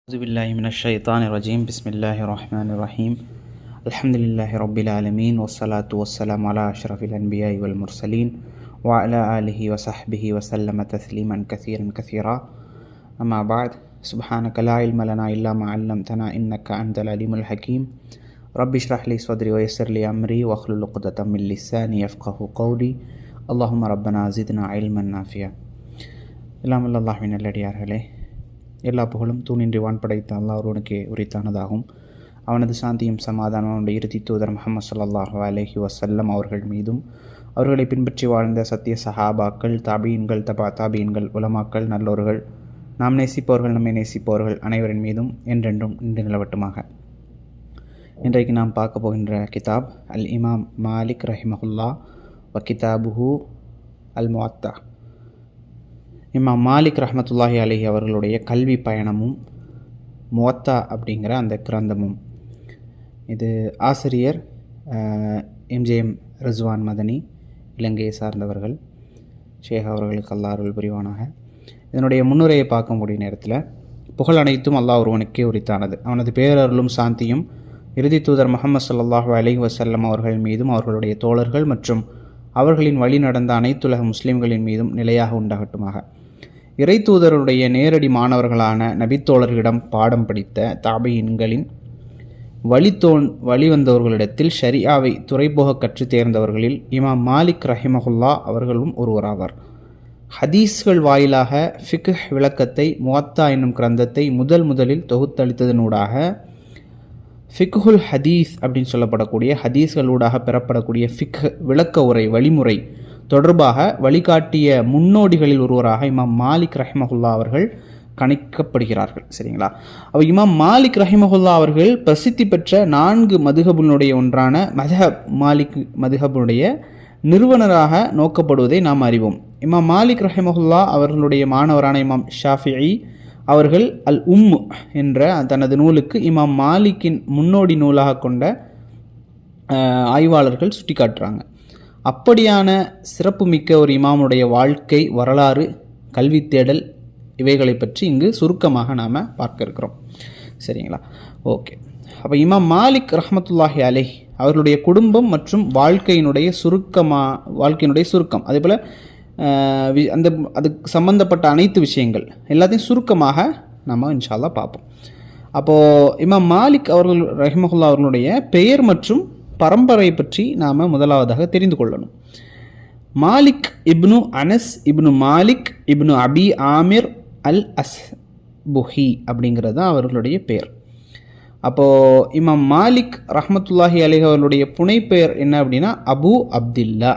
أعوذ بالله من الشيطان الرجيم بسم الله الرحمن الرحيم الحمد لله رب العالمين والصلاة والسلام على أشرف الأنبياء والمرسلين وعلى آله وصحبه وسلم تسليما كثيرا أما بعد سبحانك لا علم لنا إلا ما علمتنا إنك أنت العليم الحكيم رب اشرح لي صدري ويسر لي أمري واحلل عقدة من لساني يفقهوا قولي اللهم ربنا زدنا علما نافعا எல்லாம் அல்லாஹ்வின் நல்லடியார்களே, எல்லா புகழும் தூணின்றி வான் படைத்த அல்லாஹ் ஒருவனுக்கே உரித்தானதாகும். அவனது சாந்தியும் சமாதானம் அவனுடைய இறுதி தூதர் முஹம்மது ஸல்லல்லாஹு அலைஹி வஸல்லம் அவர்கள் மீதும், அவர்களை பின்பற்றி வாழ்ந்த சத்திய சஹாபாக்கள், தாபீன்கள், தாபீன்கள், உலமாக்கள், நல்லோர்கள், நாம் நேசிப்பவர்கள், நம்மை நேசிப்பவர்கள் அனைவரின் மீதும் என்றென்றும் நின்று நிலவட்டுமாக. இன்றைக்கு நாம் பார்க்க போகின்ற கிதாப் அல் இமாம் மாலிக் ரஹிமஹுல்லா வ கிதாபுஹு அல் முவத்தா. இமாம் மாலிக் ரஹ்மத்துல்லாஹி அலைஹி அவர்களுடைய கல்வி பயணமும் முவத்தா அப்படிங்கிற அந்த கிரந்தமும். இது ஆசிரியர் எம்ஜேஎம் ரிஸ்வான் மதனி, இலங்கையை சார்ந்தவர்கள். ஷேக் அவர்களுக்கு அல்லாஹ் அருள் புரிவானாக. இதனுடைய முன்னுரையை பார்க்கக்கூடிய நேரத்தில், புகழ் அனைத்தும் அல்லாஹ் ஒருவனுக்கே உரித்தானது. அவனது பேரருளும் சாந்தியும் இறுதி தூதர் முஹம்மது ஸல்லல்லாஹு அலைஹி வஸல்லம் அவர்கள் மீதும், அவர்களுடைய தோழர்கள் மற்றும் அவர்களின் வழி நடந்த அனைத்துலக முஸ்லிம்களின் மீதும் நிலையாக உண்டாகட்டுமாக. இறை தூதருடைய நேரடி மாணவர்களான நபித்தோழர்களிடம் பாடம் படித்த தாபீன்களின் வழிவந்தவர்களிடத்தில் ஷரியாவை துறைபோக கற்று தேர்ந்தவர்களில் இமாம் மாலிக் ரஹிமஹுல்லா அவர்களும் ஒருவராவார். ஹதீஸ்கள் வாயிலாக ஃபிக்ஹ் விளக்கத்தை, முவத்தா என்னும் கிரந்தத்தை முதலில் தொகுத்தளித்ததனூடாக ஃபிக்ஹுல் ஹதீஸ் அப்படின்னு சொல்லப்படக்கூடிய ஹதீஸ்களூடாக பெறப்படக்கூடிய ஃபிக்ஹ் விளக்க உரை வழிமுறை தொடர்பாக வழிகாட்டிய முன்னோடிகளில் ஒருவராக இமாம் மாலிக் ரஹிமஹுல்லா அவர்கள் கணிக்கப்படுகிறார்கள். சரிங்களா? அப்போ இமாம் மாலிக் ரஹிமஹுல்லா அவர்கள் பிரசித்தி பெற்ற 4 மதுஹபுனுடைய ஒன்றான மதுஹப் மாலிக் மதுஹபுடைய நிறுவனராக நோக்கப்படுவதை நாம் அறிவோம். இமாம் மாலிக் ரஹிமஹுல்லா அவர்களுடைய மாணவரான இமாம் ஷாஃபிஈ அவர்கள் அல் என்ற தனது நூலுக்கு இமாம் மாலிக்கின் முன்னோடி நூலாக கொண்ட ஆய்வாளர்கள் சுட்டிக்காட்டுறாங்க. அப்படியான சிறப்புமிக்க ஒரு இமாமுடைய வாழ்க்கை, வரலாறு, கல்வி தேடல், இவைகளை பற்றி இங்கு சுருக்கமாக நாம் பார்க்க இருக்கிறோம். சரிங்களா? ஓகே. அப்போ இமாம் மாலிக் ரஹ்மத்துல்லாஹி அலைஹி அவர்களுடைய குடும்பம் மற்றும் வாழ்க்கையினுடைய சுருக்கம், அதே போல் அதுக்கு சம்பந்தப்பட்ட அனைத்து விஷயங்கள் எல்லாத்தையும் சுருக்கமாக நம்ம இன்ஷா அல்லாஹ் பார்ப்போம். அப்போது இமாம் மாலிக் அவர்கள் ரஹிமஹுல்லா அவர்களுடைய பெயர் மற்றும் பரம்பரை பற்றி நாம் முதலாவதாக தெரிந்து கொள்ளணும். மாலிக் இப்னு அனஸ் இப்னு மாலிக் இப்னு அபி ஆமிர் அல் அஸ்புஹி அப்படிங்கிறது தான் அவர்களுடைய பெயர். அப்போது இமாம் மாலிக் ரஹ்மத்துல்லாஹி அலைஹி அவர்களுடைய புனைப்பெயர் என்ன அப்படின்னா அபு அப்துல்லா.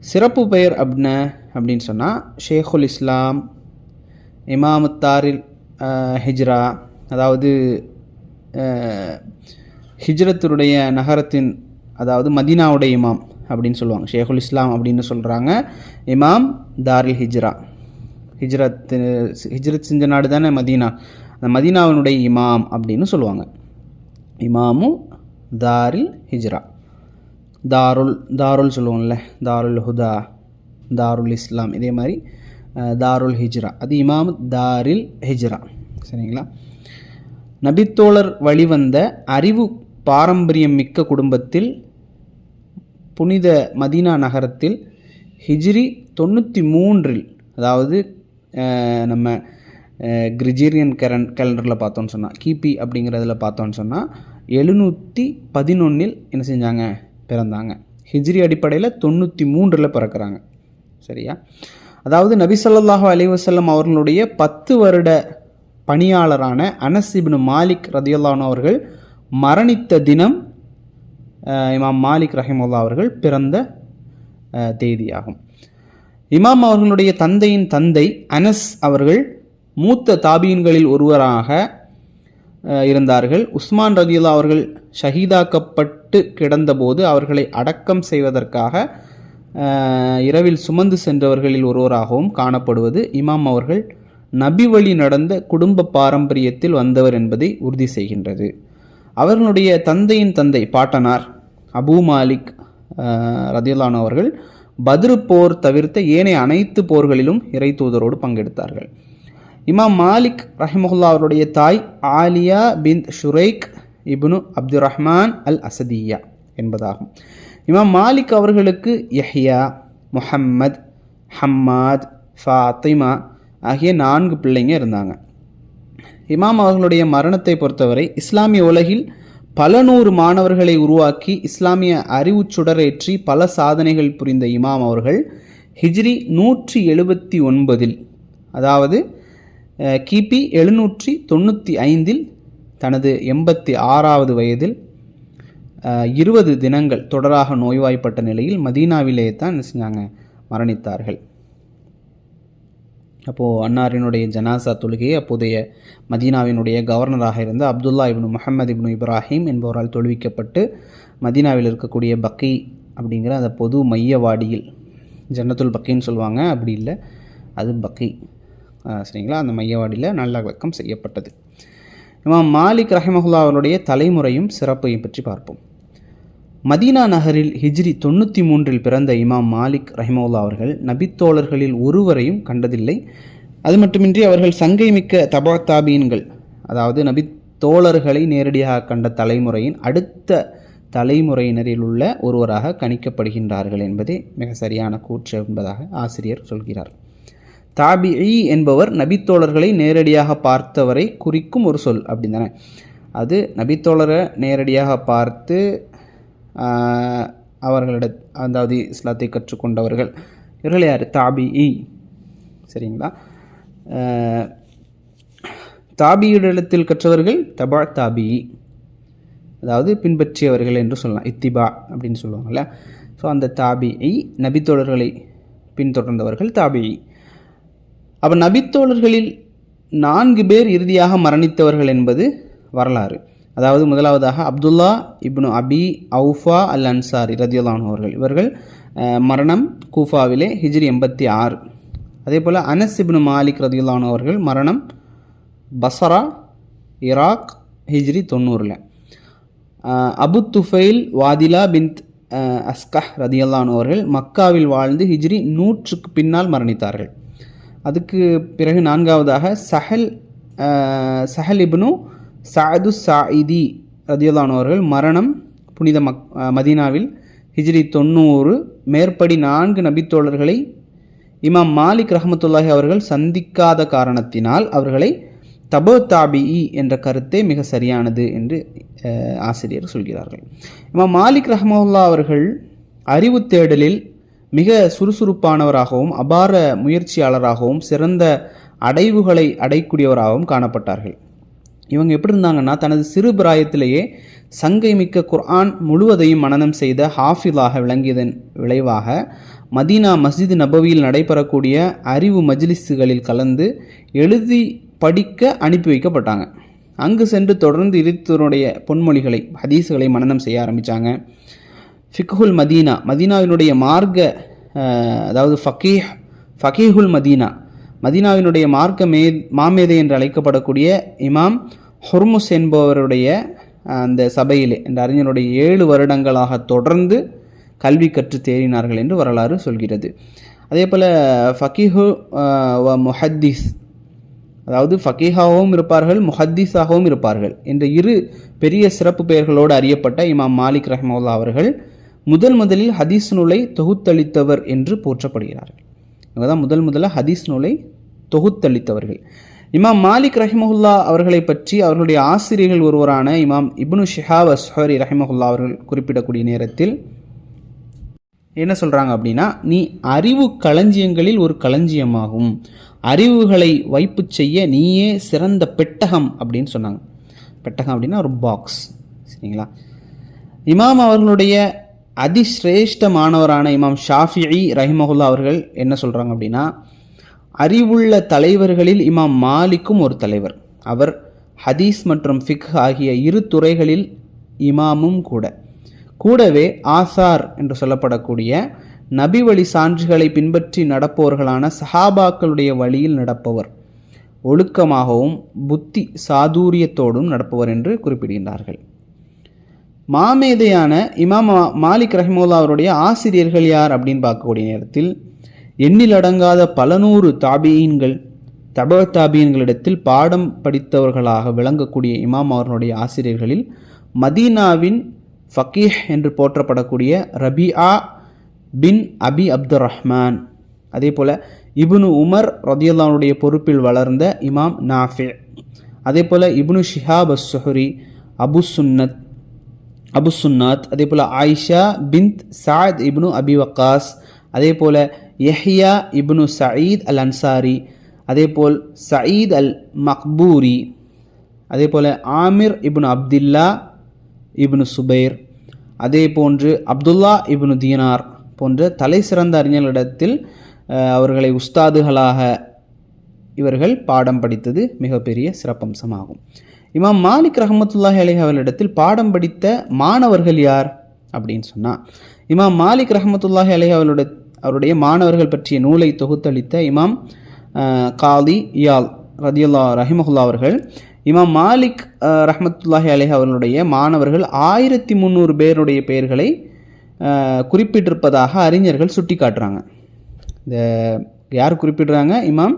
சிறப்பு பெயர் அப்படின்னு சொன்னால் ஷேகுல் இஸ்லாம், இமாமுத்தாரில் ஹிஜ்ரா, அதாவது ஹிஜ்ரத்துடைய நகரத்தின், அதாவது மதீனாவுடைய இமாம் அப்படின்னு சொல்லுவாங்க. ஷேகுல் இஸ்லாம் அப்படின்னு சொல்கிறாங்க. இமாம் தாரில் ஹிஜ்ரா, ஹிஜ்ரத் செஞ்ச நாடு தானே மதீனா, அந்த மதீனாவினுடைய இமாம் அப்படின்னு சொல்லுவாங்க. இமாமு தாரில் ஹிஜ்ரா, தாருல் சொல்லுவோம்ல, தாருல் ஹுதா, தாருல் இஸ்லாம், இதே மாதிரி தாருல் ஹிஜ்ரா, அது இமாம் தாரில் ஹிஜ்ரா. சரிங்களா? நபித்தோழர் வழிவந்த அறிவு பாரம்பரியம் மிக்க குடும்பத்தில் புனித மதீனா நகரத்தில் ஹிஜ்ரி 93, அதாவது நம்ம கிரிஜீரியன் கேலண்டரில் பார்த்தோன்னு சொன்னால், கிபி அப்படிங்கிறதுல பார்த்தோன்னு சொன்னால் 711 என்ன செஞ்சாங்க, பிறந்தாங்க. ஹிஜ்ரி அடிப்படையில் 93 பிறக்கிறாங்க. சரியா? அதாவது நபி ஸல்லல்லாஹு அலைஹி வஸல்லம் அவர்களுடைய 10 வருட பணியாளரான அனஸ் இப்னு மாலிக் ரதியல்லாஹு அன்ஹு அவர்கள் மரணித்த தினம் இமாம் மாலிக் ரஹிமஹுல்லா அவர்கள் பிறந்த தேதியாகும். இமாம் அவர்களுடைய தந்தையின் தந்தை அனஸ் அவர்கள் மூத்த தாபீன்களில் ஒருவராக இருந்தார்கள். உஸ்மான் ரதியல்லாஹு அவர்கள் ஷஹீதாக்கப்பட்டு கிடந்தபோது அவர்களை அடக்கம் செய்வதற்காக இரவில் சுமந்து சென்றவர்களில் ஒருவராகவும் காணப்படுவது இமாம் அவர்கள் நபி வழி நடந்த குடும்ப பாரம்பரியத்தில் வந்தவர் என்பதை உறுதி செய்கின்றது. அவர்களுடைய தந்தையின் தந்தை பாட்டனார் அபு மாலிக் ரதியல்லாஹு அன்ஹு அவர்கள் பத்ரு போர் தவிர்த்த ஏனைய அனைத்து போர்களிலும் இறை தூதரோடு பங்கெடுத்தார்கள். இமாம் மாலிக் ரஹிமஹுல்லா அவருடைய தாய் ஆலியா பின் ஷுரைக் இப்னு அப்துர் ரஹ்மான் அல் அசதியா என்பதாகும். இமாம் மாலிக் அவர்களுக்கு யஹ்யா, முஹம்மத், ஹம்மாத், ஃபாத்திமா ஆகிய 4 பிள்ளைங்க இருந்தாங்க. இமாம் அவர்களுடைய மரணத்தை பொறுத்தவரை இஸ்லாமிய உலகில் பல 100 மாணவர்களை உருவாக்கி இஸ்லாமிய அறிவு சுடரேற்றி பல சாதனைகள் புரிந்த இமாம் அவர்கள் ஹிஜ்ரி 179 அதாவது கிபி 795 தனது 86வது வயதில் 20 தினங்கள் தொடராக நோய்வாய்ப்பட்ட நிலையில் மதீனாவிலேயே தான் என்ன செஞ்சாங்க, மரணித்தார்கள். அப்போது அன்னாரினுடைய ஜனாசா தொழுகையை அப்போதைய மதீனாவினுடைய கவர்னராக இருந்த அப்துல்லா இப்னு முஹம்மது இப்னு இப்ராஹிம் என்பவரால் தொழுவிக்கப்பட்டு மதீனாவில் இருக்கக்கூடிய பக்கி அப்படிங்கிற அந்த பொது மையவாடியில், ஜன்னத்துல் பக்கின்னு சொல்லுவாங்க, அப்படி இல்லை அது பக்கி சரிங்களா, அந்த மையவாடியில் நல்லடக்கம் செய்யப்பட்டது. இமாம் மாலிக் ரஹிமஹுல்லா அவருடைய தலைமுறையும் சிறப்பையும் பற்றி பார்ப்போம். மதீனா நகரில் ஹிஜ்ரி 93 பிறந்த இமாம் மாலிக் ரஹிமஹுல்லா அவர்கள் நபித்தோழர்களில் ஒருவரையும் கண்டதில்லை. அது மட்டுமின்றி அவர்கள் சங்கை மிக்க தபா தாபீன்கள், அதாவது நபித்தோழர்களை நேரடியாக கண்ட தலைமுறையின் அடுத்த தலைமுறையினரில் உள்ள ஒருவராக கணிக்கப்படுகின்றார்கள் என்பதே மிக சரியான கூற்று என்பதாக ஆசிரியர் சொல்கிறார். தாபிஇ என்பவர் நபித்தோழர்களை நேரடியாக பார்த்தவரை குறிக்கும் ஒரு சொல் அப்படின்னு தானே. அது நபித்தோழரை நேரடியாக பார்த்து அவர்களிட அதாவது இஸ்லாத்தை கற்றுக்கொண்டவர்கள், இவர்கள் யார்? தாபிஇ. சரிங்களா. தாபியிடத்தில் கற்றவர்கள் தபா தாபிஇ, அதாவது பின்பற்றியவர்கள் என்று சொல்லலாம், இத்திபா அப்படின்னு சொல்லுவாங்கள்ல. ஸோ அந்த தாபிஇ நபித்தோழர்களை பின்தொடர்ந்தவர்கள் தாபிஇ. அப்போ நபித்தோழர்களில் 4 பேர் இறுதியாக மரணித்தவர்கள் என்பது வரலாறு. அதாவது முதலாவதாக அப்துல்லா இப்னு அபி அவுஃபா அல் அன்சாரி ரதியல்லாஹு அன்ஹு அவர்கள், இவர்கள் மரணம் கூஃபாவிலே ஹிஜ்ரி 86. அதே போல் அனஸ் இப்னு மாலிக் ரதியல்லாஹு அன்ஹு அவர்கள் மரணம் பஸ்ரா ஈராக் ஹிஜ்ரி 90. அபு துஃபைல் வாதிலா பின் அஸ்கஹ் ரதியல்லாஹு அன்ஹு அவர்கள் மக்காவில் வாழ்ந்து ஹிஜ்ரி 100க்கு பின்னால் மரணித்தார்கள். அதுக்கு பிறகு 4வதாக சஹல் இப்னு சாது சாயிதி ரதியல்லாஹு அன்ஹு அவர்கள் மரணம் புனித மதீனாவில் ஹிஜ்ரி 90. மேற்படி 4 நபித்தோழர்களை இமாம் மாலிக் ரஹமத்துல்லாஹி அவர்கள் சந்திக்காத காரணத்தினால் அவர்களை தபோ தாபிஇ என்ற கருத்தே மிக சரியானது என்று ஆசிரியர் சொல்கிறார்கள். இமாம் மாலிக் ரஹமத்துல்லா அவர்கள் அறிவு தேடலில் மிக சுறுசுறுப்பானவராகவும் அபார முயற்சியாளராகவும் சிறந்த அடைவுகளை அடையக்கூடியவராகவும் காணப்பட்டார்கள். இவங்க எப்படி இருந்தாங்கன்னா, தனது சிறு பிராயத்திலேயே சங்கை மிக்க குர்ஆன் முழுவதையும் மனனம் செய்த ஹாஃபிலாக விளங்கியதன் விளைவாக மதீனா மஸ்ஜித் நபவியில் நடைபெறக்கூடிய அறிவு மஜ்லிஸுகளில் கலந்து எழுதி படிக்க அனுப்பி வைக்கப்பட்டாங்க. அங்கு சென்று தொடர்ந்து இறைத்தனுடைய பொன்மொழிகளை ஹதீஸுகளை மனனம் செய்ய ஆரம்பித்தாங்க. ஃபிக்ஹுல் மதீனா, மதீனாவினுடைய மார்க்க அதாவது ஃபகீஹுல் மதீனா, மதீனாவினுடைய மார்க்க மாமேதை என்று அழைக்கப்படக்கூடிய இமாம் ஹுர்முஸ் என்பவருடைய அந்த சபையிலே இந்த அறிஞருடைய 7 வருடங்களாக தொடர்ந்து கல்வி கற்று தேறினார்கள் என்று வரலாறு சொல்கிறது. அதே போல் ஃபகீஹு முஹத்தீஸ், அதாவது ஃபகீஹாகவும் இருப்பார்கள் முஹத்தீஸாகவும் இருப்பார்கள் என்ற 2 பெரிய சிறப்பு பெயர்களோடு அறியப்பட்ட இமாம் மாலிக் ரஹ்மத்துல்லாஹி அவர்கள் முதலில் ஹதீஸ் நூலை தொகுத்தளித்தவர் என்று போற்றப்படுகிறார்கள். இவங்க தான் முதலாக ஹதீஸ் நூலை தொகுத்தளித்தவர்கள். இமாம் மாலிக் ரஹிமஹுல்லா அவர்களை பற்றி அவர்களுடைய ஆசிரியர்கள் ஒருவரான இமாம் இப்னு ஷிஹாப் அஸ்ஹரி ரஹிமஹுல்லா அவர்கள் குறிப்பிடக்கூடிய நேரத்தில் என்ன சொல்கிறாங்க அப்படின்னா, நீ அறிவு களஞ்சியங்களில் ஒரு களஞ்சியமாகும், அறிவுகளை வைப்பு செய்ய நீயே சிறந்த பெட்டகம் அப்படின்னு சொன்னாங்க. பெட்டகம் அப்படின்னா ஒரு பாக்ஸ். சரிங்களா. இமாம் அவர்களுடைய அதிசிரேஷ்டமானவரான இமாம் ஷாஃபிஇ ரஹிமஹுல்லா அவர்கள் என்ன சொல்கிறாங்க அப்படின்னா, அறிவுள்ள தலைவர்களில் இமாம் மாலிக்கும் ஒரு தலைவர். அவர் ஹதீஸ் மற்றும் ஃபிக்ஹ் ஆகிய 2 துறைகளில் இமாமும் கூடவே ஆசார் என்று சொல்லப்படக்கூடிய நபி வழி சான்றுகளை பின்பற்றி நடப்பவர்களான சஹாபாக்களுடைய வழியில் நடப்பவர், ஒழுக்கமாகவும் புத்தி சாதுரியத்தோடும் நடப்பவர் என்று குறிப்பிடுகின்றார்கள். மாமேதையான இமாம் மாலிக் ரஹிமஹுல்லா அவருடைய ஆசிரியர்கள் யார் அப்படின்னு பார்க்கக்கூடிய நேரத்தில் எண்ணிலடங்காத பல 100 தாபியீன்கள், தபா தாபியன்களிடத்தில் பாடம் படித்தவர்களாக விளங்கக்கூடிய இமாம் அவர்களுடைய ஆசிரியர்களில் மதீனாவின் ஃபக்கீஹ் என்று போற்றப்படக்கூடிய ரபிஆ பின் அபி அப்துர் ரஹ்மான், அதே போல் இப்னு உமர் ரதியல்லாஹுடைய பொறுப்பில் வளர்ந்த இமாம் நாஃபி, அதே போல் இப்னு ஷிஹாப் அஸ்-சுஹ்ரி, அபு சுன்னாத், அதே போல் ஆயிஷா பின்த் சாத் இப்னு அபி வக்காஸ், அதே போல் யஹ்யா இப்னு சயீத் அல் அன்சாரி, அதே போல் சயீத் அல் மக்பூரி, அதே போல் ஆமிர் இப்னு அப்துல்லா இப்னு சுபைர், அதே போன்று அப்துல்லா இப்னு தீனார் போன்ற தலை சிறந்த அறிஞர்களிடத்தில் அவர்களை உஸ்தாதுகளாக இவர்கள் பாடம் படித்தது மிகப்பெரிய சிறப்பம்சமாகும். இமாம் மாலிக் ரஹ்மத்துல்லாஹி அலைஹி அவர்களிடத்தில் பாடம் படித்த மாணவர்கள் யார் அப்படின்னு சொன்னால், இமாம் மாலிக் ரஹ்மத்துல்லாஹி அலைஹி அவருடைய மாணவர்கள் பற்றிய நூலை தொகுத்தளித்த இமாம் காதி இயால் ரதியல்லாஹு ரஹிமஹுல்லா அவர்கள் இமாம் மாலிக் ரஹ்மத்துல்லாஹி அலைஹி அவர்களுடைய மாணவர்கள் 1300 பேருடைய பெயர்களை குறிப்பிட்டிருப்பதாக அறிஞர்கள் சுட்டி காட்டுறாங்க. இந்த யார் குறிப்பிடுறாங்க? இமாம்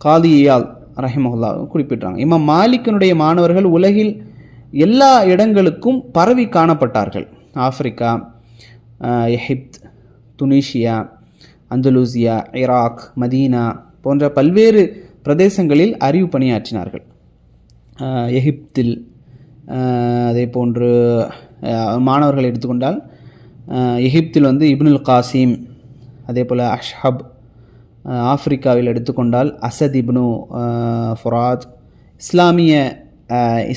காதி இயால் ரஹிமஹுல்லா குறிப்பிட்றாங்க. இமாம் மாலிக்கினுடைய மாணவர்கள் உலகில் எல்லா இடங்களுக்கும் பரவி காணப்பட்டார்கள். Africa, Egypt, Tunisia, Andalusia, Iraq, Medina போன்ற பல்வேறு பிரதேசங்களில் அறிவு பணியாற்றினார்கள். எகிப்தில் அதே போன்று மாணவர்கள் எடுத்துக்கொண்டால் எகிப்தில் இப்னுல் காசிம், அதே போல் அஷ்ஹப், ஆப்பிரிக்காவில் எடுத்துக்கொண்டால் அசத் இப்னு ஃபுராத், இஸ்லாமிய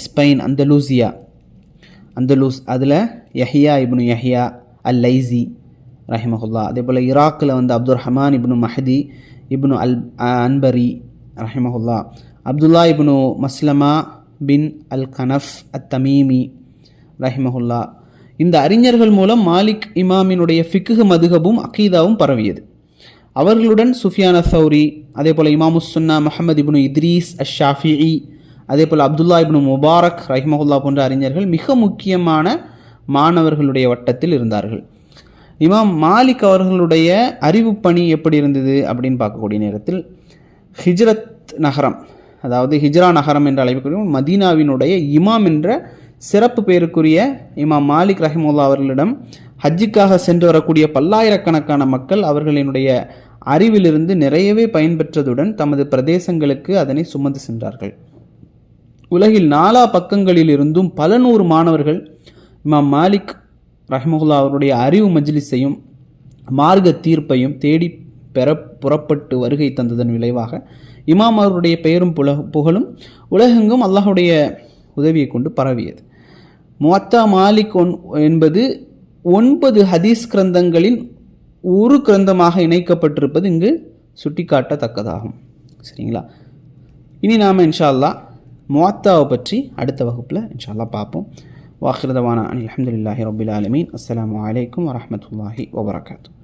ஸ்பெயின் அந்தலூஸ் அதில் யஹ்யா இப்னு யஹ்யா அல் லைசி ரஹிமஹுல்லா, அதே போல் ஈராக்கில் அப்துர் ரஹ்மான் இப்னு மஹதி இப்னு அன்பரி ரஹிமஹுல்லா, அப்துல்லா இப்னு மஸ்லமா பின் அல் கனஃப் அத் தமீமி ரஹிமஹுல்லா. இந்த அறிஞர்கள் மூலம் மாலிக் இமாமினுடைய ஃபிக்ஹ் மதுஹபும் அகீதாவும் பரவியது. அவர்களுடன் சுஃபியான் அஸ்-சௌரி, அதே போல் இமாமுஸ் சுன்னா முஹம்மது இப்னு இத்ரீஸ் அஷ்-ஷாஃபிஈ, அதே போல் அப்துல்லா இப்னு முபாரக் ரஹிமஹுல்லா போன்ற அறிஞர்கள் மிக முக்கியமான மாணவர்களுடைய வட்டத்தில் இருந்தார்கள். இமாம் மாலிக் அவர்களுடைய அறிவு பணி எப்படி இருந்தது அப்படின்னு பார்க்கக்கூடிய நேரத்தில் ஹிஜ்ரத் நகரம், அதாவது ஹிஜ்ரா நகரம் என்று அழைக்கக்கூடிய மதீனாவினுடைய இமாம் என்ற சிறப்பு பெயருக்குரிய இமாம் மாலிக் ரஹிமஹுல்லா அவர்களிடம் ஹஜ்ஜுக்காக சென்று வரக்கூடிய பல்லாயிரக்கணக்கான மக்கள் அவர்களினுடைய அறிவிலிருந்து நிறையவே பயன்பெற்றதுடன் தமது பிரதேசங்களுக்கு அதனை சுமந்து சென்றார்கள். உலகில் 4 பக்கங்களில் இருந்தும் பல 100 மாணவர்கள் இமாம் மாலிக் ரஹிமஹுல்லா அவருடைய அறிவு மஜ்லிஸையும் மார்க்க தீர்ப்பையும் தேடி பெற புறப்பட்டு வருகை தந்ததன் விளைவாக இமாம் அவருடைய பெயரும் புகழும் உலகெங்கும் அல்லாஹுடைய உதவியை கொண்டு பரவியது. முவத்தா மாலிக் என்பது 9 ஹதீஸ் கிரந்தங்களின் ஒரு கிரந்தமாக இணைக்கப்பட்டிருப்பது இங்கு சுட்டிக்காட்டத்தக்கதாகும். சரிங்களா? இனி நாம் இன்ஷா அல்லாஹ் முவத்தாவை பற்றி அடுத்த வகுப்பில் இன்ஷா அல்லாஹ் பார்ப்போம். வாஹிர் தவானா அல்ஹம்துலில்லாஹி ரப்பில் ஆலமீன். அஸ்ஸலாமு அலைக்கும் வரஹ்மத்துல்லாஹி வபரகாத்துஹு.